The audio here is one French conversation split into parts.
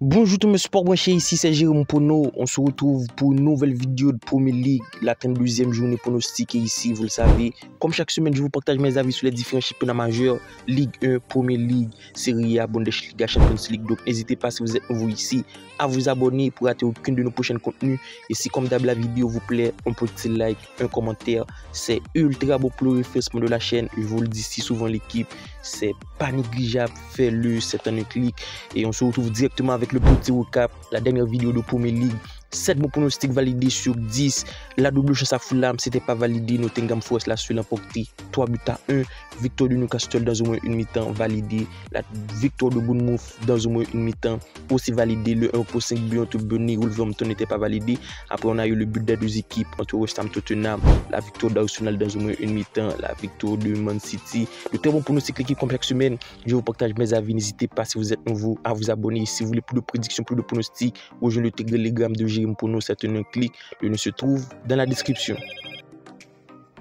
Bonjour tout le monde, sport branché, ici c'est Jérôme Pono. On se retrouve pour une nouvelle vidéo de Premier League, la 32e journée pronostiquée ici, vous le savez. Comme chaque semaine, je vous partage mes avis sur les différents championnats majeurs, Ligue 1, Premier League, Serie A, Bundesliga, Champions League. Donc n'hésitez pas, si vous êtes nouveau ici, à vous abonner pour rater aucune de nos prochains contenus. Et si comme d'hab la vidéo vous plaît, un petit like, un commentaire, c'est ultra beau pour le référencement de la chaîne. Je vous le dis si souvent l'équipe, c'est pas négligeable, faites-le, c'est un clic. Et on se retrouve directement avec le petit recap, la dernière vidéo de Premier League. 7 bons pronostics validés sur 10. La double chance à Fulham, c'était pas validé. Nottingham Forest l'a su l'emporter 3 buts à 1. Victoire de Newcastle dans au moins une mi-temps validée. La victoire de Bournemouth dans au moins une mi-temps aussi validée. Le 1 pour 5 buts entre Burnley et Wolverhampton n'était pas validé. Après, on a eu le but des deux équipes entre West Ham et Tottenham. La victoire d'Arsenal dans au moins une mi-temps. La victoire de Man City. De très bons pronostics l'équipe comme chaque semaine. Je vous partage mes avis. N'hésitez pas, si vous êtes nouveau, à vous abonner. Si vous voulez plus de prédictions, plus de pronostics, rejoignez le Telegram de Jérôme Pono. C'est un clic. Le lien se trouve dans la description.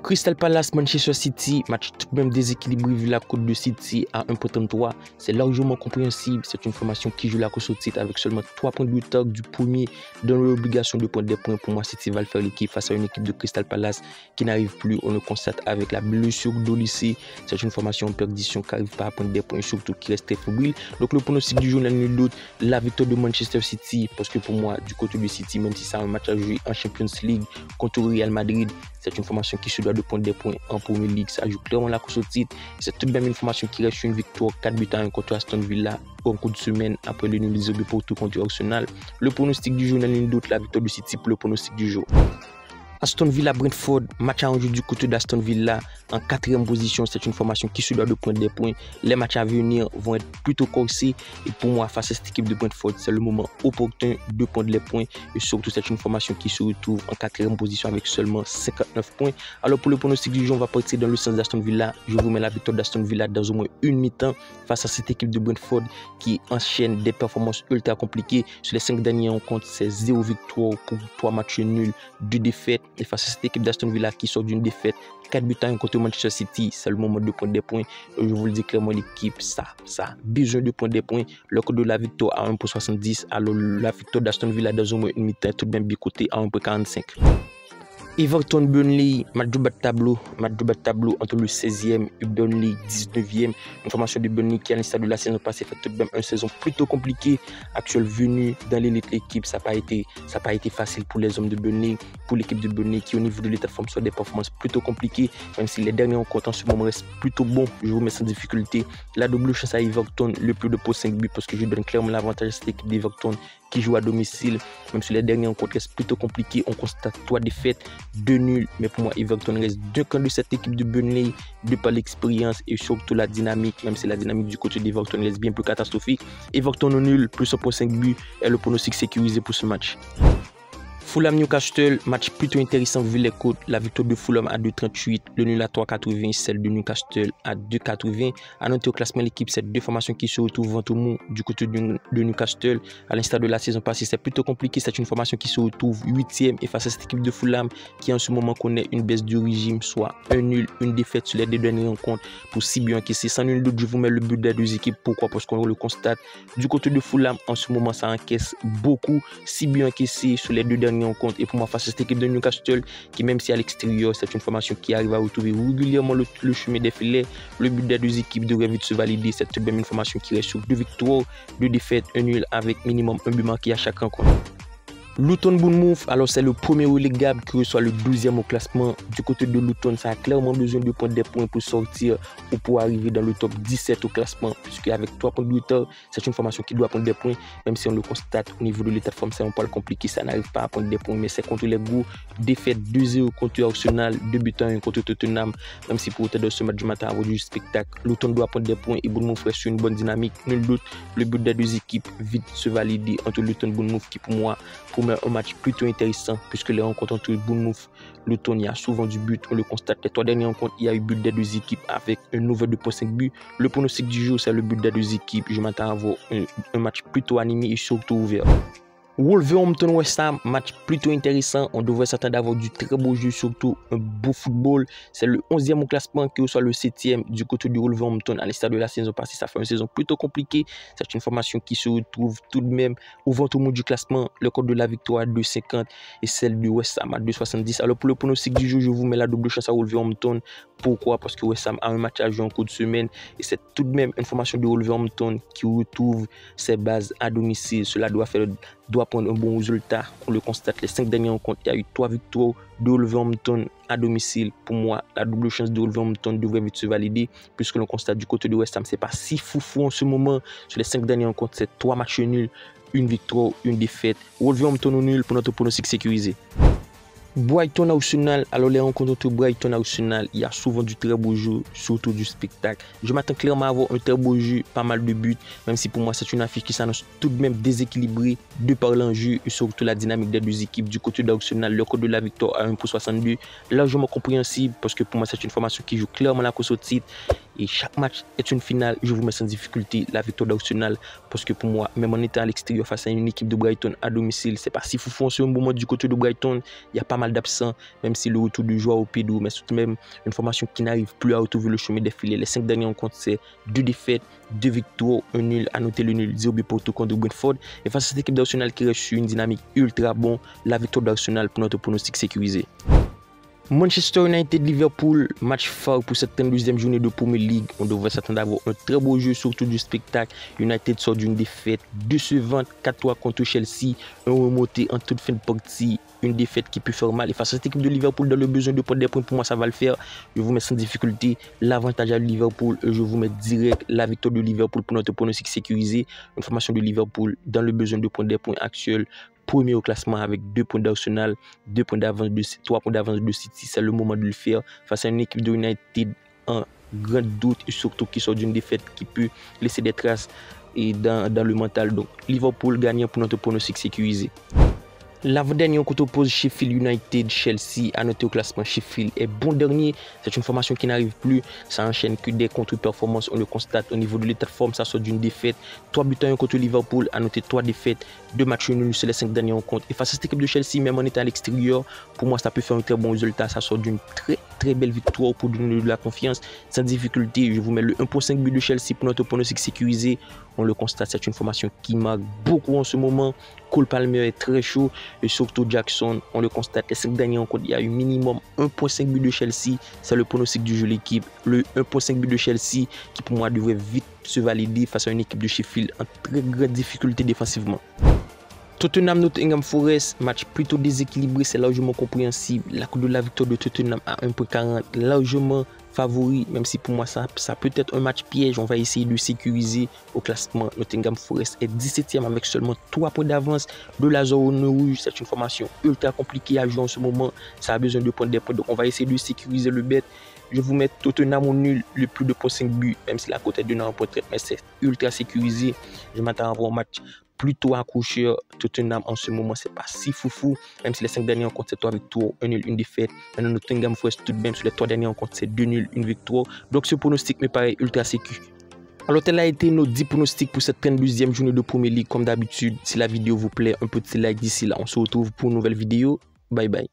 Crystal Palace, Manchester City, match tout de même déséquilibré vu la cote de City à 1.33. C'est largement compréhensible. C'est une formation qui joue la course au titre avec seulement 3 points de retard du premier dans l'obligation de prendre des points. Pour moi, City va le faire l'équipe face à une équipe de Crystal Palace qui n'arrive plus. On le constate avec la blessure d'Olysée. C'est une formation en perdition qui n'arrive pas à prendre des points, surtout qui reste très fébrile. Donc le pronostic du jour n'a nul doute la victoire de Manchester City. Parce que pour moi, du côté de City, même si c'est un match à jouer en Champions League contre Real Madrid, c'est une formation qui se doit de prendre des points en Premier League. Ça joue clairement la course au titre. C'est tout de même une formation qui reste sur une victoire 4 buts à 1 contre Aston Villa en cours de semaine après le nul de Porto contre Arsenal. Le pronostic du jour n'a nul doute la victoire de City pour le pronostic du jour. Aston Villa Brentford, match à enjeu du côté d'Aston Villa en 4e position. C'est une formation qui se doit de prendre des points. Les matchs à venir vont être plutôt corsés. Et pour moi, face à cette équipe de Brentford, c'est le moment opportun de prendre les points. Et surtout, c'est une formation qui se retrouve en 4e position avec seulement 59 points. Alors pour le pronostic du jour, on va partir dans le sens d'Aston Villa. Je vous mets la victoire d'Aston Villa dans au moins une mi-temps face à cette équipe de Brentford qui enchaîne des performances ultra compliquées. Sur les 5 derniers rencontres, c'est 0 victoire pour 3 matchs nuls, 2 défaites. Et face à cette équipe d'Aston Villa qui sort d'une défaite 4 buts à 1 contre Manchester City, c'est le moment de prendre des points. Et je vous le dis clairement, l'équipe, ça a besoin de prendre des points. Le code de la victoire à 1.70, alors la victoire d'Aston Villa dans au moins une mi-temps tout de même bicoté à 1.45. Everton Burnley, match de bas de tableau entre le 16e et Burnley 19e. Une formation de Burnley qui à l'instar de la saison passée fait tout de même une saison plutôt compliquée. Actuelle venue dans l'élite l'équipe, ça n'a pas été facile pour les hommes de Burnley, pour l'équipe de Burnley qui au niveau de l'état de forme soit des performances plutôt compliquées, même si les derniers rencontres en ce moment restent plutôt bons. Je vous mets sans difficulté la double chance à Everton, le plus de pour 5 buts parce que je donne clairement l'avantage à cette équipe d'Everton qui joue à domicile. Même si les derniers rencontres restent plutôt compliquées, on constate 3 défaites, 2 nuls, mais pour moi Everton reste 2 camps de cette équipe de Burnley de par l'expérience et surtout la dynamique, même si la dynamique du côté d'Everton reste bien plus catastrophique. Everton au nul, plus 1.5 buts est le pronostic sécurisé pour ce match. Fulham Newcastle, match plutôt intéressant vu les cotes. La victoire de Fulham à 2.38, le nul à 3.80, celle de Newcastle à 2.80. À noter au classement l'équipe, c'est 2 formations qui se retrouvent ventre mou du côté de Newcastle. À l'instar de la saison passée, c'est plutôt compliqué. C'est une formation qui se retrouve 8e et face à cette équipe de Fulham qui en ce moment connaît une baisse de régime, soit un nul, une défaite sur les 2 dernières rencontres pour 6 buts encaissés. Sans nul doute, je vous mets le but des 2 équipes. Pourquoi? Parce qu'on le constate du côté de Fulham en ce moment, ça encaisse beaucoup. 6 buts encaissés sur les 2 dernières rencontres. Et pour moi, face à cette équipe de Newcastle, qui même si à l'extérieur, c'est une formation qui arrive à retrouver régulièrement le chemin des filets, le but des 2 équipes devrait vite se valider. C'est tout de même une formation qui reste sur 2 victoires, 2 défaites, 1 nul avec minimum 1 but marqué à chaque rencontre. Luton Bournemouth, alors c'est le premier relégable qui reçoit le 12e au classement. Du côté de Luton, ça a clairement besoin de prendre des points pour sortir ou pour arriver dans le top 17 au classement, puisque avec 3 points de retard, c'est une formation qui doit prendre des points, même si on le constate au niveau de l'état de forme, c'est un peu compliqué, ça n'arrive pas à prendre des points, mais c'est contre les goûts, défaite 2-0 contre Arsenal, 2 buts à 1 contre Tottenham, même si pour autant de ce match du matin avant du spectacle, Luton doit prendre des points et Bournemouth reste sur une bonne dynamique. Nul doute, le but des 2 équipes vite se valider entre Luton et Bournemouth qui pour moi promet un match plutôt intéressant puisque les rencontres entre Bournemouth et Luton, il y a souvent du but, on le constate. Les 3 dernières rencontres, il y a eu but des 2 équipes avec un over de 2.5 buts. Le pronostic du jour, c'est le but des 2 équipes. Je m'attends à avoir un match plutôt animé et surtout ouvert. Wolverhampton West Ham, match plutôt intéressant. On devrait s'attendre à avoir du très beau jeu, surtout un beau football. C'est le 11e au classement qui reçoit le 7e du côté du Wolverhampton. À l'instar de la saison passée, ça fait une saison plutôt compliquée. C'est une formation qui se retrouve tout de même au ventre mou du classement. Le code de la victoire à 2,50 et celle du West Ham à 2,70. Alors pour le pronostic du jeu, je vous mets la double chance à Wolverhampton. Pourquoi? Parce que West Ham a un match à jouer en cours de semaine et c'est tout de même une formation de Wolverhampton qui retrouve ses bases à domicile. Cela doit prendre un bon résultat. On le constate, les 5 derniers rencontres, il y a eu 3 victoires de Wolverhampton à domicile. Pour moi, la double chance de Wolverhampton devrait vite se valider puisque l'on constate du côté de West Ham, c'est pas si foufou en ce moment. Sur les 5 derniers rencontres, c'est 3 matchs nuls, une victoire, une défaite. Wolverhampton au nul pour notre pronostic sécurisé. Brighton Arsenal, alors les rencontres entre Brighton Arsenal, il y a souvent du très beau jeu, surtout du spectacle. Je m'attends clairement à avoir un très beau jeu, pas mal de buts, même si pour moi c'est une affiche qui s'annonce tout de même déséquilibrée de par l'enjeu et surtout la dynamique des deux équipes. Du côté d'Arsenal, le code de la victoire à 1,62, largement compréhensible parce que pour moi c'est une formation qui joue clairement la course au titre. Et chaque match est une finale. Je vous mets sans difficulté la victoire d'Arsenal parce que pour moi, même en étant à l'extérieur face à une équipe de Brighton à domicile, c'est pas si foufou en ce moment du côté de Brighton. Il y a pas mal d'absents, même si le retour du joueur au pédo, mais c'est tout de même une formation qui n'arrive plus à retrouver le chemin des filets. Les 5 derniers rencontres, c'est 2 défaites, 2 victoires, un nul. À noter le nul, 0 but pour contre Brentford. Et face à cette équipe d'Arsenal qui reste sur une dynamique ultra bon, la victoire d'Arsenal pour notre pronostic sécurisé. Manchester United Liverpool, match phare pour cette 32e journée de Premier League. On devrait s'attendre à avoir un très beau jeu, surtout du spectacle. United sort d'une défaite décevante 4-3 contre Chelsea, un remonté en toute fin de partie, une défaite qui peut faire mal. Et face à cette équipe de Liverpool, dans le besoin de prendre des points, pour moi ça va le faire. Je vous mets sans difficulté l'avantage à Liverpool et je vous mets direct la victoire de Liverpool pour notre pronostic sécurisé. Une formation de Liverpool dans le besoin de prendre des points actuels. Premier au classement avec 2 points d'Arsenal, 2 points d'avance de 3 points d'avance de City. C'est le moment de le faire face à une équipe de United en grand doute et surtout qui sort d'une défaite qui peut laisser des traces et dans le mental. Donc Liverpool gagnant pour notre pronostic sécurisé. L'avant-dernier rencontre oppose Sheffield United, Chelsea. À noter au classement, Sheffield est bon dernier. C'est une formation qui n'arrive plus. Ça enchaîne que des contre-performances. On le constate au niveau de l'état de forme. Ça sort d'une défaite. 3 buts à 1 contre Liverpool. À noter 3 défaites, 2 matchs nuls sur les 5 derniers rencontres. Et face à cette équipe de Chelsea, même en étant à l'extérieur, pour moi, ça peut faire un très bon résultat. Ça sort d'une très belle victoire pour donner de la confiance. Sans difficulté, je vous mets le 1,5 but de Chelsea pour notre pronostic sécurisé. On le constate, c'est une formation qui marque beaucoup en ce moment. Cole Palmer est très chaud et surtout Jackson. On le constate, les 5 derniers rencontres, il y a eu minimum 1,5 but de Chelsea. C'est le pronostic du jeu l'équipe. Le 1,5 but de Chelsea qui pour moi devrait vite se valider face à une équipe de Sheffield en très grande difficulté défensivement. Tottenham Nottingham Forest, match plutôt déséquilibré, c'est largement compréhensible. La cote de la victoire de Tottenham à 1,40, largement favori, même si pour moi ça peut être un match piège. On va essayer de sécuriser au classement. Nottingham Forest est 17e avec seulement 3 points d'avance de la zone rouge. C'est une formation ultra compliquée à jouer en ce moment. Ça a besoin de prendre des points. Donc on va essayer de sécuriser le bet. Je vous mets Tottenham au nul, le plus de 5 buts, même si la cote est de 9,30, mais c'est ultra sécurisé. Je m'attends à avoir un match plutôt accrocheur. Tottenham en ce moment, c'est pas si foufou, même si les 5 derniers rencontres, c'est 3 victoires, 1 nul, une défaite. Maintenant, Nottingham Forest, tout de même, sur les 3 derniers rencontres, c'est 2 nuls, une victoire. Donc, ce pronostic me paraît ultra sécu. Alors, tel a été nos 10 pronostics pour cette 32e journée de Premier League. Comme d'habitude, si la vidéo vous plaît, un petit like d'ici là. On se retrouve pour une nouvelle vidéo. Bye bye.